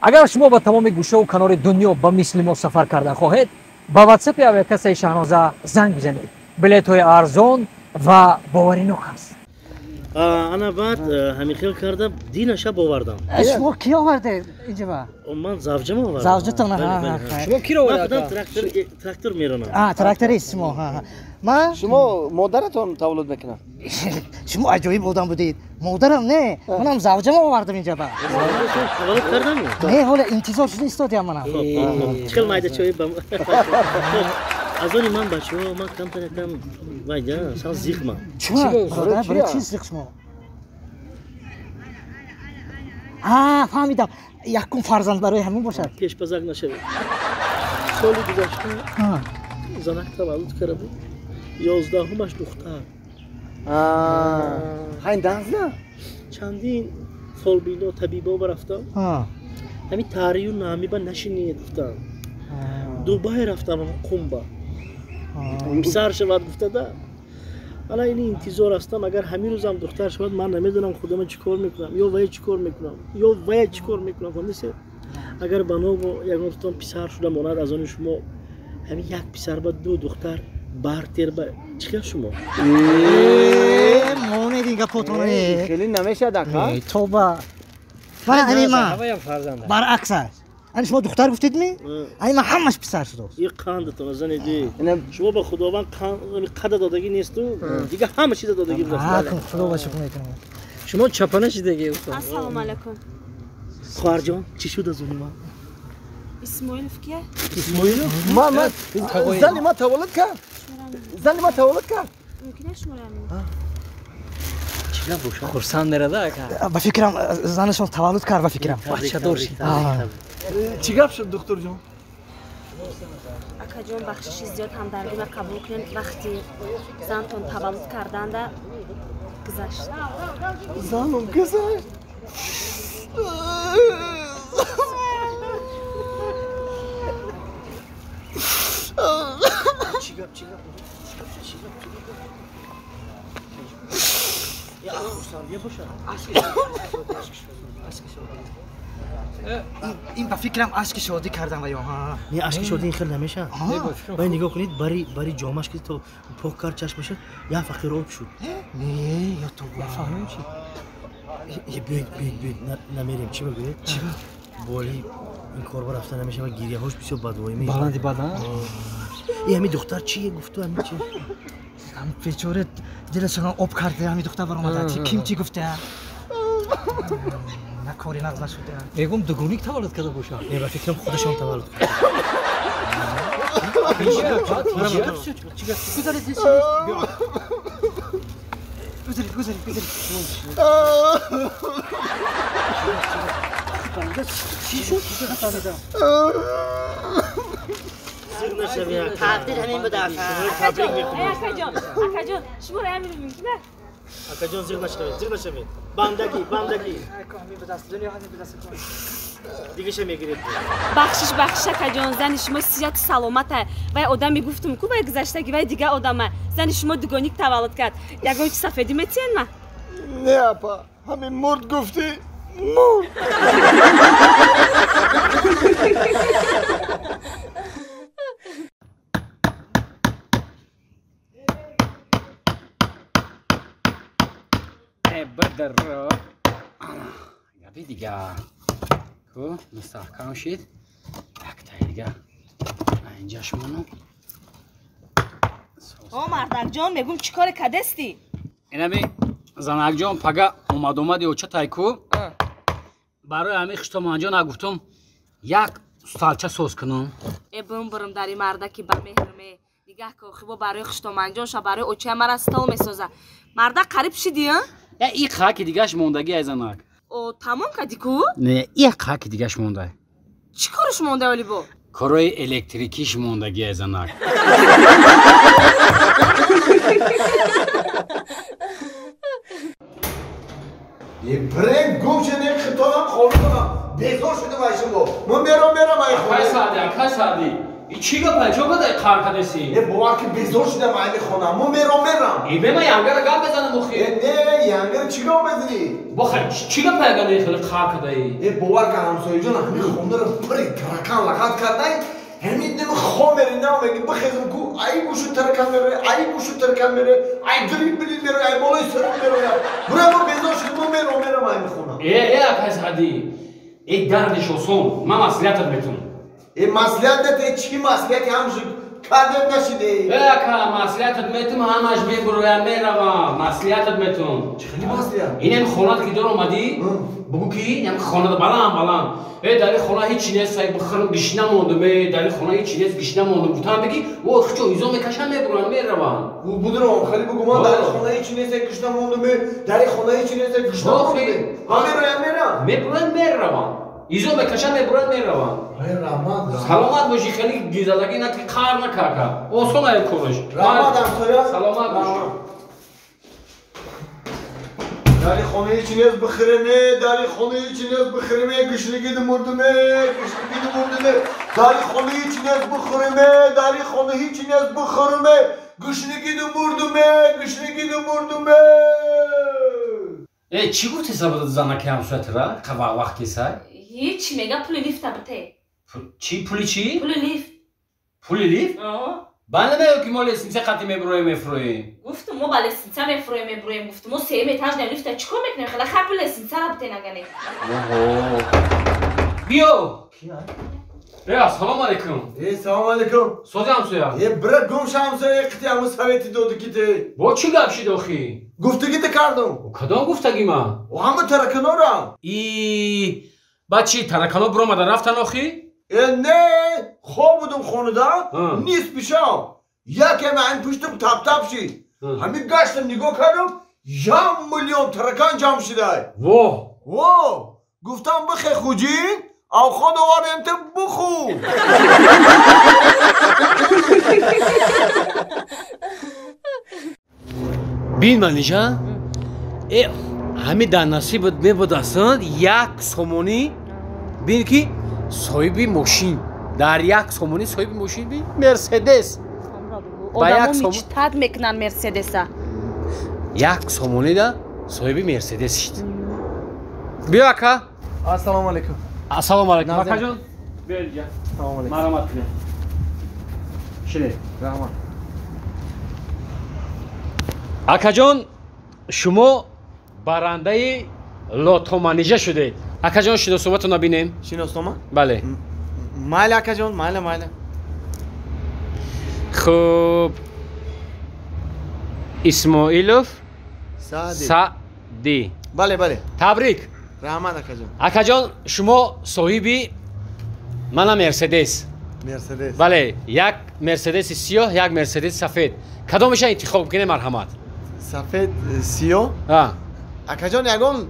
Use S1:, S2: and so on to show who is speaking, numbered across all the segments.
S1: اگر شما با تمام گوشه و کنار دنیا با مثل ما سفر کرده خواهید با واتساپ اویکاسای شاهنازه زنگ بزنید. بلیط های ارزان و باورینok است.
S2: انا بعد همین خیال کردم دینش آوردم.
S1: شما کی آورده اینجا؟
S2: من زوجم آوردم.
S1: زوجتون شما کی رو آورده؟
S2: تراکتور میرونم.
S1: تراکتوریست شما. ما
S3: شما مادرتون تولد میکنن.
S1: شما عجیب بودم بودید. مادرم نه، منم زوجم آوردم اینجا.
S2: تولد کردم؟
S1: نه حالا انتظار شده استادیم منم.
S2: چکل مایده چوی بام. از اون من بچه ها من کم تنکم وایده سال زیخ من.
S1: چرا؟ برای چی زیخ شما؟ فهمیدم. یکم فرزند برای همین باشد.
S2: پیش بزرگ نشد. سالی گذشته زنک تولد کرده بود. 11 همش دختر.
S3: همین دانزده؟
S2: چندین فالبینا طبیبا برفتم. همین تاریخ و نامی با نشینی گفتم. دوباره رفتم قم پسر شود گفته ده. حالا این انتظار هستم اگر همین روزم دختر شود من نمیدونم خودم چیکار میکنم یا وای چیکار میکنم یا وای چیکار میکنم فهمیدی؟ اگر بنا با یک نوتان پسر شده ماند از آن شما همین یک پسر با دو دختر بارتر با چیکار شما؟
S1: مونه دیگه پوتونه
S3: خیلی نمیشه دکا.
S1: توبه. من برعکس است. این شما دختر گفتید می؟ این من همش پسر شده.
S2: یک قندتون از آن دی. شما به خداوند قند دادگی نیست تو دیگه همه چیز دادگی بود.
S1: خدا باشه کنید.
S4: شما چپانه شدگی استاد.
S5: السلام علیکم.
S2: خواهر جان چی شد از اون ما؟
S5: اسماعیل کیه؟
S2: اسماعیل؟
S3: ما زنی ما تولد کرد. زنی ما تولد کرد.
S5: ممکنه شما
S2: چیکار باشه؟
S4: خرسند نرده که.
S1: با فکرم زنشون تولد کرد با فکرم.
S4: بچه دار شد.
S3: چیکار شد دکتر جان؟
S5: اکا جان بخشش زیاد همدردی و قبول کنید وقتی زنتون تولد کردند گذشت.
S3: زنم گذشت.
S1: این با فکرم عشق شادی کردم و یا
S2: نه عشق شادی این خیلی نمیشه. باید نگاه کنید باری جامش که تو پاک کرد چشمش یا فقیر آب شد.
S1: نه یا تو
S2: فهمیم چی؟ بیاید نمیریم چی بگوید؟ چی بولی این کار بر رفتن نمیشه و گیریه هاش بسیار بدوایی میشه.
S1: بلندی بدن؟
S2: این همین دختر چیه گفته همین چی؟
S1: هم پیچوره دلشون آب کرده همین دختر بر اومده کیم چی گفته؟ نه کاری نشده.
S4: میگم دوگونیک تولد کرده باشه.
S2: نه با فکرم خودشان تولد کرده.
S5: تقدیر همین بود اکا جان شما رو همین میگی نه
S2: اکا جان زیر نشوید بندگی دیگه چه میگیرید
S5: بخشش اکا جان زن شما صحت سلامته و آدمی گفتم کو باید گذشتگی و دیگه آدمه زن شما دوگانیک تولد کرد یگان چی سفیدی میتین ما
S3: نه اپا همین مرد گفتی مرد
S4: بدر یا دیگه کو مستحکم شید یک تا دیگه اینجا شمونو
S5: مردک جان میگم چیکار کردستی
S4: اینمی زنک جان پگه اومد و چه تایکو برای همین خشتم آنجا نگفتم یک سالچه سوز کنم
S5: برم داری مردکی با مهرمه دیگه که خیبا برای خشتم آنجا شا برای اوچه مرا ستال میسازه مردک قریب شدی ها؟
S4: این خاک دیگهش موندگی ای زنک
S5: او تمام کردی کو؟
S4: نه این خاک دیگهش مونده
S5: چی کارش مونده ولی با؟
S4: کارای الکتریکیش موندگی ای زنک
S3: یه برنگ گوشه نه خطابم خورده کنم بیزار شده بایشم با من برم ای خونه
S4: اکای سادی چی گفت؟ چه گفت کار کردی؟
S3: باور که بیزار شدم این خونه. ما میرم.
S4: ای به من یانگر گام بزنم مخی.
S3: نه یانگر چی گام بزنی؟
S4: بخیر چی گفت اگه خیلی کار کردی؟
S3: باور که همسایه جان همین خونه رو پری ترکان لغت کرده. همین نم خامر نمیگی بخیرم کو ای گوشو ترکان میره ای گوشو ترکان میره ای گریب میره ای بالای سر میره برام بیزار شدم ما میرم این خونه.
S4: ای اپس هدی ای دردش وسون ما مسئولیتت میتونم.
S3: این مسئولیت چی مسئولیتی همش کردم نشده.
S4: که مسئولیتت میتونم همش میبرویم میروم مسئولیتت میتونم.
S3: چخیلی مسئولیت؟
S4: این خونت که دور اومدی بگو کی این خونت بلند در این خونه هیچ نیست بخرم گیش نموندم در این خونه هیچ نیست گیش نموندم گفتم بگی او خچو ایزو میکشم میبرویم میروم.
S3: بودم خیلی بگو من در این خونه هیچ نیست گیش نموندم در این خونه هیچ نیست گیش نموندم
S4: میبرویم میروم ایزو میکشم میبرویم میروم. سلامت باشی خیلی گیزدگی نکنی کار نکرد اوسون ای کورش سلامت باشی.
S3: داری خونه هیچ نیست بخرمه داری خونه هیچ نیست بخرمه گشنگی مردمه داری خونه هیچ نیست بخرمه داری خونه هیچ نیست بخرمه گشنگی مردمه.
S4: چی گفتی سبب زنکی همسویت را؟ که وقتی سای؟
S5: هیچ میگه پول لیفت بته.
S4: چی پولی چی؟
S5: پول لیفت.
S4: پول لیفت؟ بله میگه که ما لیسنس قطعی میفرویم.
S5: گفتم ما با لیسنس میفرویم گفتم ما 3 ایتاژ در لیفت چیکار میکنیم خیلی خراب لیسنس را بته نگنه.
S4: بیو. سلام علیکم.
S3: سلام علیکم.
S4: سوزی همسویا.
S3: برای گمش همسویا قطعی همون سویتی داده کیته.
S4: با چی گفتی داخی؟
S3: گفتگی کردم.
S4: کدام گفتگی ما؟
S3: و همه ترکنا را.
S4: بچی ترکنا برو مدن رفتن آخی؟
S3: نه خواب بودم خونه دا نیست پیشم یکی من پشتم تپ شید همین گشتم نگاه کردم 1 میلیون ترکان جمع شده. واه گفتم بخی خوجین او خود آوریم تو بخو.
S4: بین منیجا همین در نصیبت میبود اصلا 1 سومونی بین که صاحبی ماشین در 1 سومونی صاحبی ماشین بی مرسدس
S5: با 1 سومونی تاد میکنن مرسدس
S4: 1 سومونی دا صاحبی مرسدس شد. بیا اکا.
S3: السلام علیکم.
S4: السلام علیکم اکا جان. بیا اینجا.
S3: سلام علیکم.
S4: مرحمت کنید. شده
S3: رحمت.
S4: اکا جان شما برنده لاتو منیجه شدید. اکا جان شناسنامه‌تون رو ببینیم.
S3: شناسنامه؟
S4: بله.
S3: مال اکا جان مال.
S4: خوب اسماعیلوف سعدی.
S3: بله.
S4: تبریک.
S3: رحمت اکا جان.
S4: اکا جان شما صاحبی منم مرسدس. بله 1 مرسدس سیاه 1 مرسدس سفید. کدامش انتخاب کنید مرحمت.
S3: سفید سیاه؟ اکا جان یگان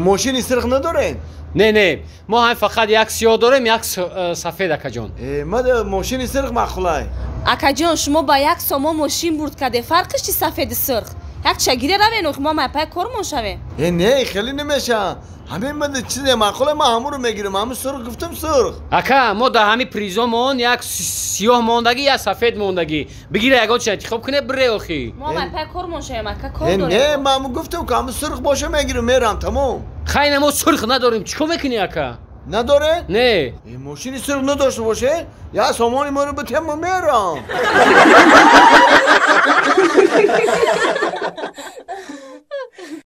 S3: ماشین سرخ ندارین؟
S4: نه ما هم فقط 1 سیاه داریم 1 سفید اکا جان.
S3: ما ماشین سرخ مخلای.
S5: اکا جان شما با 1 سوم ماشین برد کرده فرقش چی سفید سرخ؟ یک چگیره روین ما پای کارمون شویم.
S3: نه خیلی نمیشه. همین من چیزی مخلای ما همون رو میگیرم همون سرخ گفتم سرخ.
S4: اکا ما در همین پریزمون 1 سیاه موندگی 1 سفید موندگی بگیره یگان چه انتخاب کنه بره آخی.
S5: ما پای کارمون شویم اکا کار داریم.
S3: نه من گفتم که همون سرخ باشه میگیرم میرم تمام.
S4: خیلی ما سرخ نداریم چیکار میکنی اکا؟
S3: نداره؟
S4: نه
S3: ماشین سرخ نداشته باشه یا سامانی ما رو بتیم و میرم.